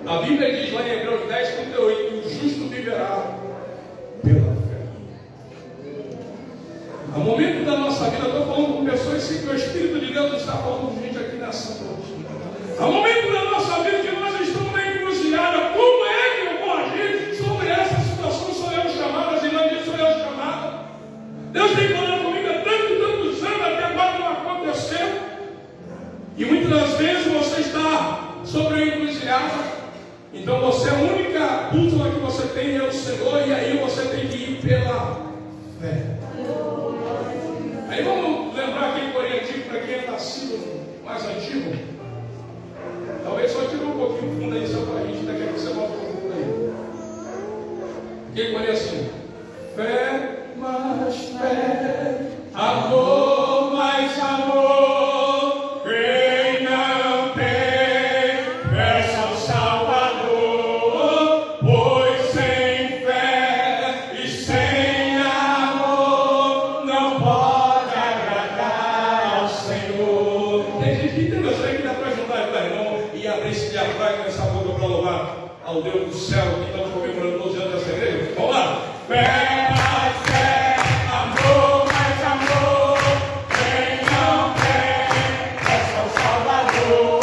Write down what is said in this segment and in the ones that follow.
A Bíblia diz lá em Hebreus 10, 38, que o justo viverá pela fé. Há momento da nossa vida, eu estou falando com pessoas que o Espírito de Deus está falando com gente aqui nessa noite. Há momento da nossa vida que nós estamos na encruzilhada. Como é que eu vou agir sobre essa situação? Sou eu chamado, as irmãs dizem, sou eu chamado. Deus tem falado comigo há tantos anos, até agora não aconteceu. E muitas das vezes você está sobre a encruzilhada. Então você, a única bússola que você tem é o Senhor, e aí você tem que ir pela fé. Aí vamos lembrar aquele coreano antigo, para quem é nascido mais antigo. Talvez só tire um pouquinho fundo aí, só para a gente, daqui a pouco você volta para o fundo aí. Aquele coreano assim: fé mais fé, amor mais amor, quem não tem, peça ao Salvador, pois sem fé e sem amor não pode agradar ao Senhor. Tem gente que entendeu isso aí, que dá para ajudar o irmão e abrir esse diafragma nessa boca para louvar ao Deus do céu, que estamos comemorando 12 anos dessa igreja. Vamos lá. Fé mais fé, amor mais amor, quem não tem, peça ao Salvador,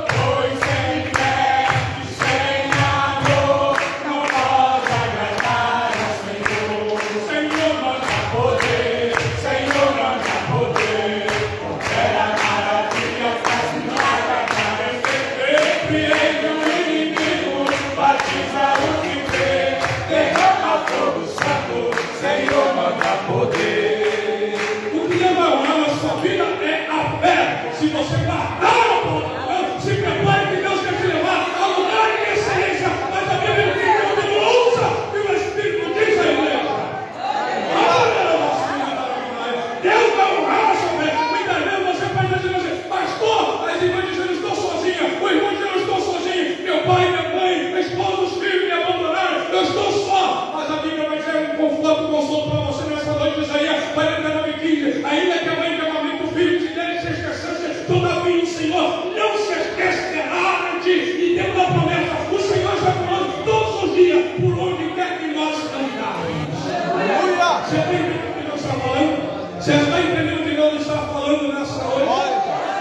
pois sem fé e sem amor não pode agradar ao Senhor. Senhor manda poder, Senhor manda poder, opera maravilha, faz milagre, repreende o inimigo, batiza o que crê, derrama fogo santo, Senhor manda poder. O que leva a sua vida é a fé. Se você guardar a palavra, se prepare que Deus quer te levar a lugar de excelência. Mas a Bíblia diz que Deus não usa, e o Espírito diz a igreja. Deus vai honrar a sua fé. Muitas vezes você pode dizer assim: pastor, as irmãs dizem, eu estou sozinha, o irmão diz, eu estou sozinho, meu pai, minha mãe, minha esposa, os filhos me abandonaram, eu estou só. Mas a Bíblia vai dizer um conforto, um consolo para você nessa noite. Isaías 49:15, ainda que a mãe tenha o filho te der, se esquecesse, todavia o Senhor não se esquecerá de ti. E temos a promessa: o Senhor está conosco todos os dias, por onde quer que nós andarmos. Você está entendendo o que Deus está falando? Você está entendendo o que Deus está falando nessa noite?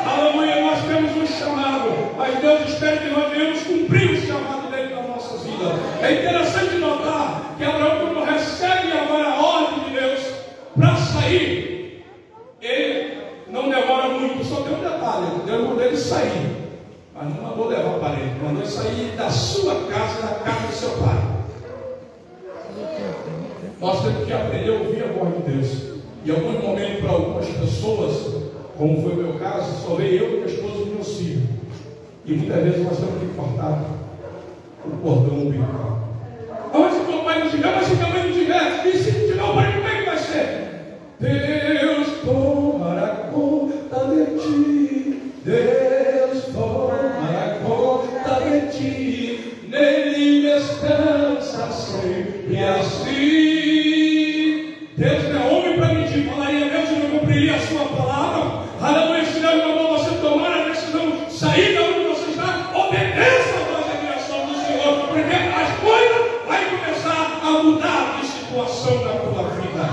Aleluia, nós temos um chamado, mas Deus espera que nós venhamos cumprir o chamado dele na nossa vida. É interessante notar que Abraão, quando recebe agora a ordem de Deus para sair, ele não demora muito, só tem um detalhe: Deus mandou ele sair, mas não mandou levar para ele, mandou ele sair da sua casa, da casa do seu pai. Nós temos que aprender a ouvir a voz de Deus. Em alguns momentos, para algumas pessoas, como foi o meu caso, só veio eu, minha esposa e meus filhos. E muitas vezes nós temos que cortar o cordão umbilical. Mas se o pai não tiver, mas se minha mãe não tiver, e se não tiver o pai, como é que vai ser? Deus tomará conta de ti, Deus tomará conta de ti, nele descansa sempre assim. Deus não é homem para mentir, falaria Deus e não cumpriria a sua palavra. Aleluia, se Deus mandou você tomar a decisão, sair da onde você está, obedeça a voz da criação do Senhor, porque as coisas vão começar a mudar de situação na tua vida.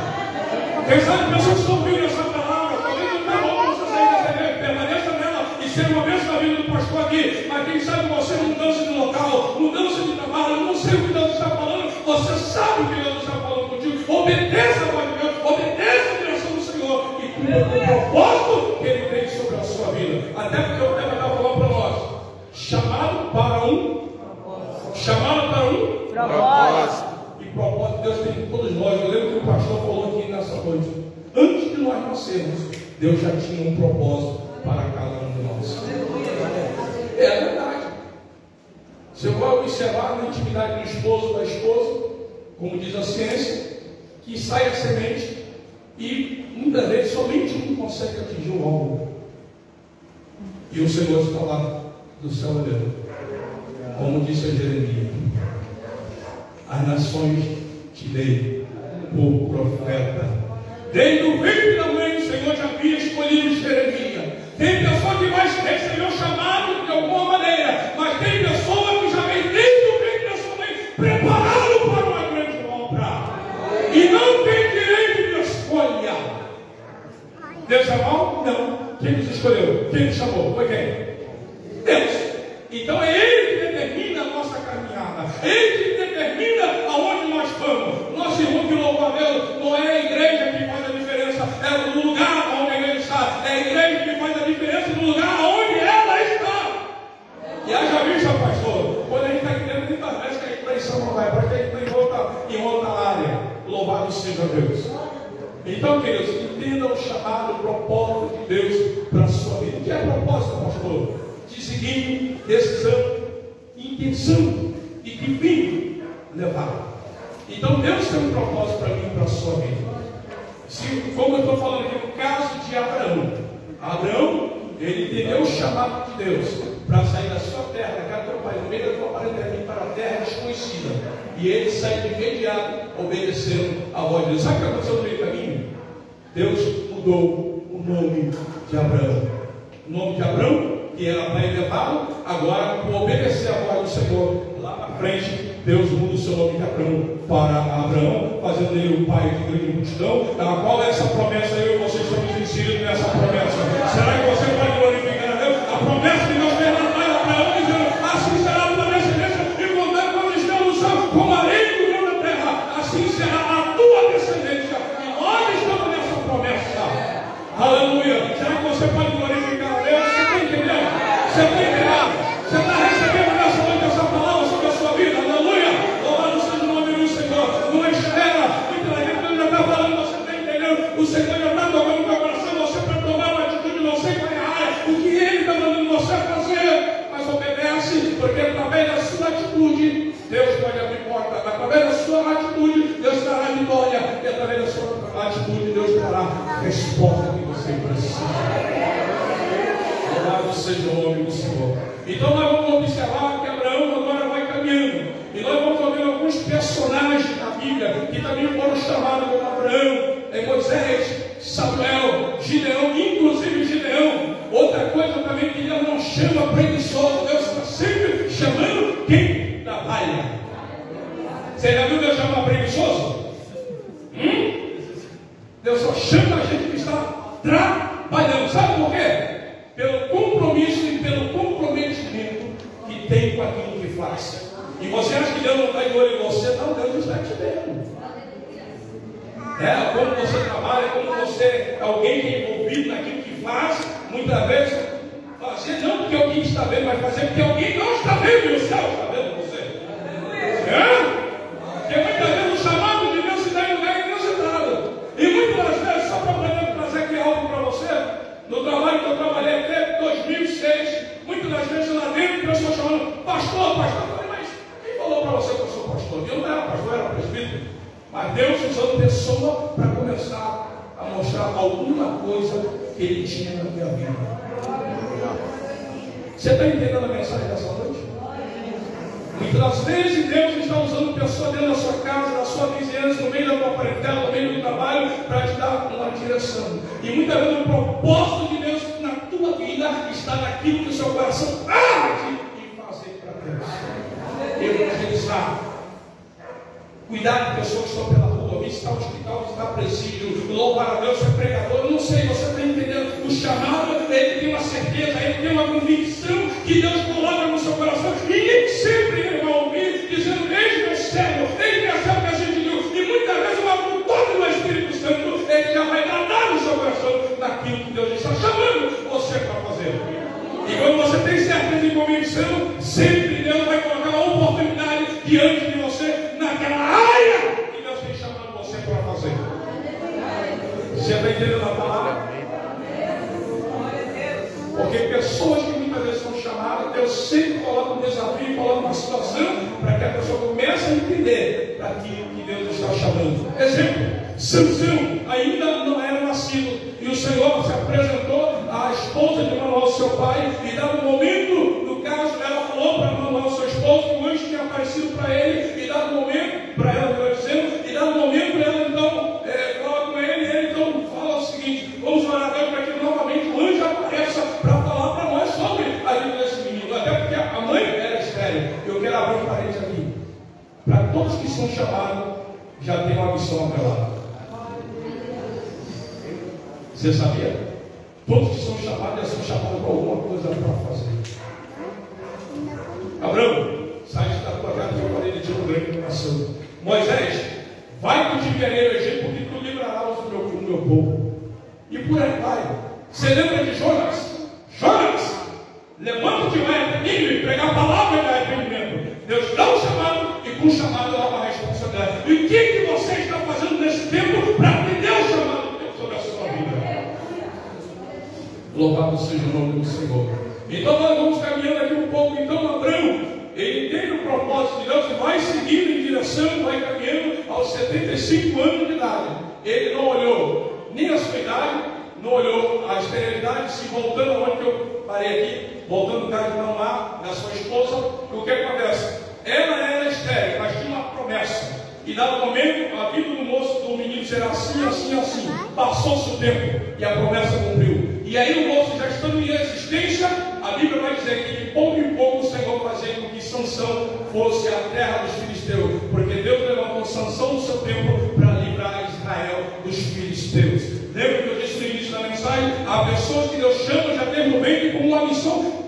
Quem sabe pessoas que estão ouvindo essa palavra, talvez não tenha como você sair dessa igreja, permaneça nela e ser uma bênção na vida do pastor aqui, mas quem sabe você mudança de local, mudança de trabalho, não sei o que Deus está falando, você sabe o que Deus está falando contigo, obedeça a voz de Deus, obedeça a direção do Senhor e cumpra o propósito que Ele tem sobre a sua vida. Até porque o tema está falando para nós: chamado para um propósito. E propósito de Deus tem em todos nós. Eu lembro que o pastor falou aqui nessa noite: antes de nós nascermos, Deus já tinha um propósito para cada um de nós. É verdade. Você vai observar na intimidade do esposo, da esposa, como diz a ciência, que sai a semente e muitas vezes somente um consegue atingir o alvo. E o Senhor está lá do céu olhando, como disse a Jeremias: as nações te dei por profeta. Desde o ventre da mãe o Senhor já havia escolhido Jeremias. Tem pessoa que vai receber o chamado de alguma maneira, mas tem pessoa que já vem desde pai, para que ele em outra área. Louvado seja Deus. Então, queridos, entendam o chamado, o propósito de Deus para a sua vida. O que é propósito, pastor? De seguir, decisão, intenção e que fim levar. Então, Deus tem um propósito para mim e para a sua vida. Como eu estou falando aqui no caso de Abraão. Abraão, ele entendeu o chamado de Deus para sair da sua terra, da casa do teu pai, no meio da tua parentela, para a terra desconhecida. E ele saiu de imediato, obedecendo a voz de Deus. Sabe o que aconteceu no meio do caminho? Deus mudou o nome de Abraão. O nome de Abraão, que era para ele levá-lo, agora, por obedecer a voz do Senhor, lá na frente, Deus muda o seu nome de Abraão para Abraão, fazendo dele o pai de grande multidão. Qual é essa promessa? Eu e vocês estamos inseridos nessa promessa. Será que você pode glorificar a Deus? A promessa que Deus fez lá para Abraão, dizendo: assim será a tua descendência, e contar quando estão no céu, como a areia do grão da terra, assim será a tua descendência. E nós estamos nessa promessa. Aleluia. Será que você pode glorificar a Deus? Você está entendendo? Você está entendendo? Você está recebendo nessa noite essa palavra sobre a sua vida? Aleluia. Louvado seja o nome do Senhor. Não espera. Muita gente já está falando, você está entendendo? O Senhor já está tocando no teu coração, você para tomar uma atitude, não sei qual é a área, o que Ele está mandando você fazer. Mas obedece, porque através da sua atitude, Deus pode abrir porta. Através da sua atitude, Deus dará vitória. E através da sua atitude, Deus dará a resposta que você precisa. Louvado seja o nome do Senhor. Então nós vamos observar que Abraão agora vai caminhando. E nós vamos ver alguns personagens da Bíblia que também foram chamados como Abraão, Moisés, Samuel, Gideão, inclusive Gideão. Outra coisa também que Deus não chama preguiçoso. Deus está sempre chamando quem trabalha. Você já viu Deus chamar preguiçoso? Deus só chama a gente que está trabalhando. Sabe por quê? Pelo compromisso e pelo comprometimento que tem com aquilo que faz. E você acha que Deus não está de olho em você? Não, Deus está te vendo. Como você trabalha, como você é alguém que é envolvido naquilo que faz, muitas vezes fazer não porque alguém está vendo, mas fazer porque alguém não está vendo e o céu está vendo você. Porque muitas vezes o chamado de Deus se dá em lugar inusitado. E muitas vezes, só para poder trazer aqui algo para você, no trabalho que eu trabalhei até 2006, muitas das vezes lá dentro, pessoas chamando pastor, pastor. Eu falei, mas quem falou para você que eu sou pastor? Eu não era pastor, eu era presbítero. Mas Deus usando pessoa para começar a mostrar alguma coisa que Ele tinha na minha vida. Você está entendendo a mensagem dessa noite? Muitas das vezes Deus está usando pessoa dentro da sua casa, da sua vizinhança, no meio da tua parentela, no meio do trabalho, para te dar uma direção. E muitas vezes o propósito de Deus na tua vida está naquilo que o seu coração arde em fazer para Deus. Evangelizar. Cuidar de pessoas que estão pela rua, visitar o hospital, visitar o presídio, louvar a Deus, ser pregador. Eu não sei, você está entendendo? O chamado, ele tem uma certeza, ele tem uma convicção que Deus coloca no seu coração. E nem sempre ele vai ouvir dizendo: eis meu servo, eis minha serva que a gente viu. E muitas vezes o toque do Espírito Santo, ele já vai tratar no seu coração naquilo que Deus está chamando você para fazer. E quando você tem certeza e convicção, sempre Deus vai colocar uma oportunidade diante de você naquela área que Deus tem chamado você para fazer. Você está entendendo a palavra? Porque pessoas que muitas vezes são chamadas, Deus sempre coloca um desafio, coloca uma situação para que a pessoa comece a entender aquilo que Deus está chamando. Exemplo, Sansão ainda não era nascido e o Senhor se apresentou à esposa de Manoel, seu pai, e dado um momento do caso, ela falou para Manoel, seu esposo, que o anjo tinha aparecido para ele, e dado um momento, para ela, melhor dizendo, e dado um momento, ela então fala com ele, e ele então fala o seguinte: vamos orar a Deus para que novamente o anjo apareça para falar para nós sobre a vida desse menino, até porque a mãe era estéril. Eu quero abrir um parênteses aqui, para todos que são chamados, já tem uma missão atrelada. Você sabia? Todos que são chamados já são chamados para alguma coisa para fazer. Abraão, sai da tua casa que eu falei de ti uma grande nação. Moisés, vai que eu te enviarei ao Egito, porque tu livrarás o meu povo. E por aí vai. Você lembra de Jonas? Jonas, levanta-te e vai a Nínive pregar a palavra de arrependimento. Deus dá o chamado e com chamado há uma responsabilidade. E o que você está fazendo nesse tempo para atender o chamado de Deus sobre a sua vida? Louvado seja o nome do Senhor. Então nós vamos caminhando aqui um pouco. Então Abraão, ele entende o propósito de Deus e vai seguindo em direção, vai caminhando aos 75 anos de idade. Ele não olhou nem a sua idade, não olhou a esterilidade, se voltando aonde que eu parei aqui, voltando no caso de Naamá, da sua esposa, o que acontece? Ela era estéril, mas tinha uma promessa. E dado momento, a vida do moço, do menino será assim, assim, assim. Passou-se o tempo e a promessa cumpriu. E aí o moço já estando em existência, a Bíblia vai dizer que de pouco em pouco o Senhor fazia com que Sansão fosse a terra dos filisteus, porque Deus levantou Sansão no seu tempo para livrar Israel dos filisteus. Lembra que eu disse no início da mensagem? Há pessoas que Deus chama já desde o ventre com uma missão